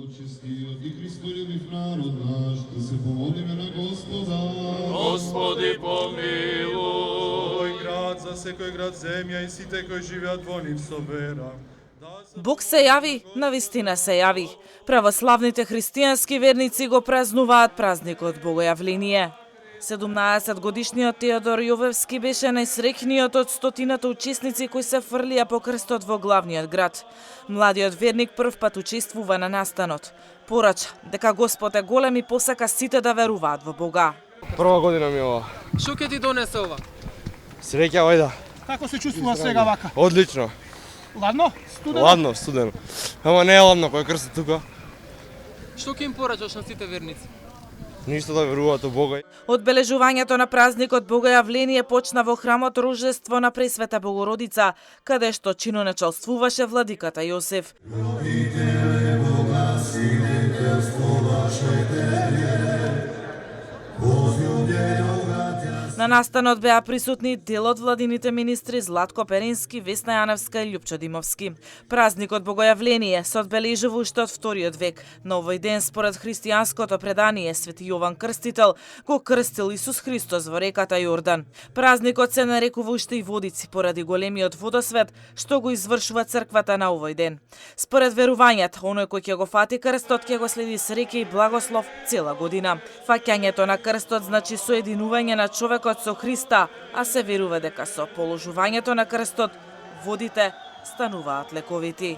Честиот и Христолюбив народ наш, да се помолиме на Господа. Господи, помилуй. Град за секој град земја и сите кои живеат во нив со вера. Бог се јави, навистина се јави. Православните христијански верници го празнуваат празникот Богојавление. 17-годишниот Теодор Јовевски беше најсреќниот од стотината учесници кои се фрлија по крстот во главниот град. Младиот верник прв пат учествува на настанот. Порача дека Господ е голем и посака сите да веруваат во Бога. Прва година ми е ова. Што ќе ти донесе ова? Среќа, ојда. Како се чувствува сега вака? Одлично. Ладно? Студено? Ладно, студено. Ама не е ладно кој крстот тука. Што ќе им порачаш на сите верници? Ништо да веруваат во Бога. Одбележувањето на празникот Богојавление почна во храмот Рождество на Пресвета Богородица, каде што чиноначалствуваше владиката Јосеф. На настанот беа присутни дел од владините министри Златко Перински, Весна Јаневска и Љупчо Димовски. Празникот Богојавление се одбележува уште од вториот век. На овој ден, според христијанското предание, Свети Јован Крстител го крстил Исус Христос во реката Јордан. Празникот се нарекува уште и водици поради големиот водосвет што го извршува црквата на овој ден. Според верувањето, оној кој ќе го фати крстот ќе го следи среќа и благослов цела година. Фаќањето на крстот значи соединување на човекот со Христа, а се верува дека со положувањето на крстот водите стануваат лековити.